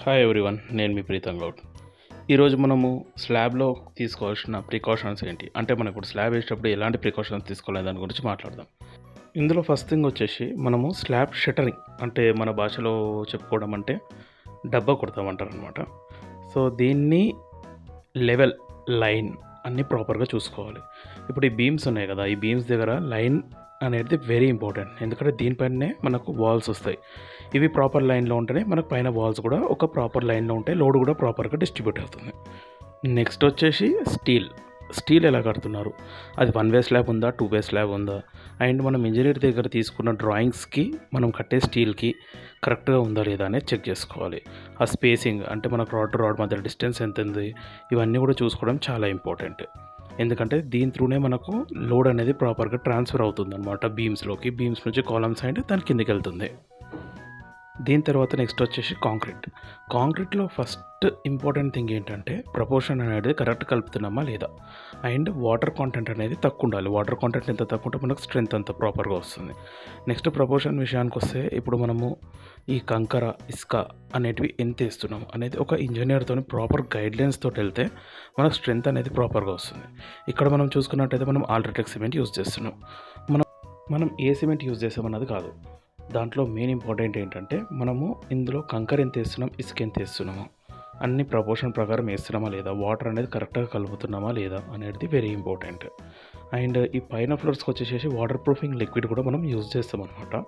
Hi everyone, నేను మీ ప్రీతం గౌడ్. ఈరోజు మనము స్లాబ్లో తీసుకోవాల్సిన ప్రికాషన్స్ ఏంటి అంటే మనం ఇప్పుడు స్లాబ్ వేసేటప్పుడు ఎలాంటి ప్రికాషన్స్ తీసుకోవాలి దాని గురించి మాట్లాడదాం. ఇందులో ఫస్ట్ థింగ్ వచ్చేసి మనము స్లాబ్ షట్టరింగ్ అంటే మన భాషలో చెప్పుకోవడం అంటే డబ్బా కొడతామంటారు అనమాట. సో దీన్ని లెవెల్ లైన్ అన్నీ ప్రాపర్గా చూసుకోవాలి. ఇప్పుడు ఈ బీమ్స్ ఉన్నాయి కదా, ఈ బీమ్స్ దగ్గర లైన్ అనేది వెరీ ఇంపార్టెంట్. ఎందుకంటే దీనిపైనే మనకు వాల్స్ వస్తాయి. ఇవి ప్రాపర్ లైన్లో ఉంటేనే మనకు పైన వాల్స్ కూడా ఒక ప్రాపర్ లైన్లో ఉంటే లోడ్ కూడా ప్రాపర్గా డిస్ట్రిబ్యూట్ అవుతుంది. నెక్స్ట్ వచ్చేసి స్టీల్ ఎలా కడుతున్నారు, అది 1 వే స్లాబ్ ఉందా, 2 వే స్లాబ్ ఉందా, అండ్ మనం ఇంజనీర్ దగ్గర తీసుకున్న డ్రాయింగ్స్కి మనం కట్టే స్టీల్కి కరెక్ట్గా ఉందా లేదా అనేది చెక్ చేసుకోవాలి. ఆ స్పేసింగ్ అంటే మనకు రాడ్ టు రాడ్ మధ్య డిస్టెన్స్ ఎంత ఉంది, ఇవన్నీ కూడా చూసుకోవడం చాలా ఇంపార్టెంట్. ఎందుకంటే దీని త్రూనే మనకు లోడ్ అనేది ప్రాపర్గా ట్రాన్స్ఫర్ అవుతుంది అనమాట బీమ్స్లోకి. బీమ్స్ నుంచి కాలమ్స్ అండ్ దాని కిందకి వెళ్తుంది. దీని తర్వాత నెక్స్ట్ వచ్చేసి కాంక్రీట్లో ఫస్ట్ ఇంపార్టెంట్ థింగ్ ఏంటంటే ప్రపోర్షన్ అనేది కరెక్ట్ కలుపుతున్నామా లేదా, అండ్ వాటర్ కాంటెంట్ అనేది తక్కువ ఉండాలి. వాటర్ కాంటెంట్ ఎంత తక్కువ ఉంటే మనకు స్ట్రెంత్ అంత ప్రాపర్గా వస్తుంది. నెక్స్ట్ ప్రపోర్షన్ విషయానికి వస్తే ఇప్పుడు మనము ఈ కంకర ఇసుక అనేటివి ఎంత వేస్తున్నాము అనేది ఒక ఇంజనీర్తో ప్రాపర్ గైడ్లైన్స్ తోటి వెళ్తే మనకు స్ట్రెంత్ అనేది ప్రాపర్గా వస్తుంది. ఇక్కడ మనం చూసుకున్నట్టయితే మనం అల్ట్రాటెక్ సిమెంట్ యూజ్ చేస్తున్నాం. మనం ఏ సిమెంట్ యూజ్ చేసామన్నది కాదు, దాంట్లో మెయిన్ ఇంపార్టెంట్ ఏంటంటే మనము ఇందులో కంకర ఎంత వేస్తున్నాం, ఇసుక ఎంత వేస్తున్నాము, అన్ని ప్రపోర్షన్ ప్రకారం వేస్తున్నామా లేదా, వాటర్ అనేది కరెక్ట్గా కలుపుతున్నామా లేదా అనేది వెరీ ఇంపార్టెంట్. అండ్ ఈ పైన ఫ్లోర్స్కి వచ్చేసి వాటర్ ప్రూఫింగ్ లిక్విడ్ కూడా మనం యూజ్ చేస్తాం అనమాట.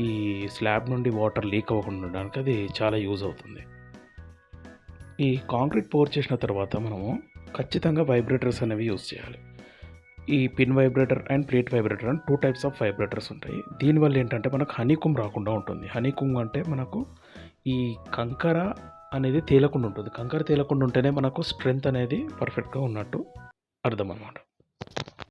ఈ స్లాబ్ నుండి వాటర్ లీక్ అవ్వకుండా ఉండడానికి అది చాలా యూజ్ అవుతుంది. ఈ కాంక్రీట్ పోర్ చేసిన తర్వాత మనము ఖచ్చితంగా వైబ్రేటర్స్ అనేవి యూజ్ చేయాలి. ఈ pin vibrator and plate vibrator అని 2 టైప్స్ ఆఫ్ వైబ్రేటర్స్ ఉంటాయి. దీనివల్ల ఏంటంటే మనకు హనీకుంగ్ రాకుండా ఉంటుంది. హనీకుంగ్ అంటే మనకు ఈ కంకర అనేది తేలకుండా ఉంటుంది. కంకర తేలకుండా ఉంటేనే మనకు స్ట్రెంత్ అనేది పర్ఫెక్ట్గా ఉన్నట్టు అర్థం అన్నమాట.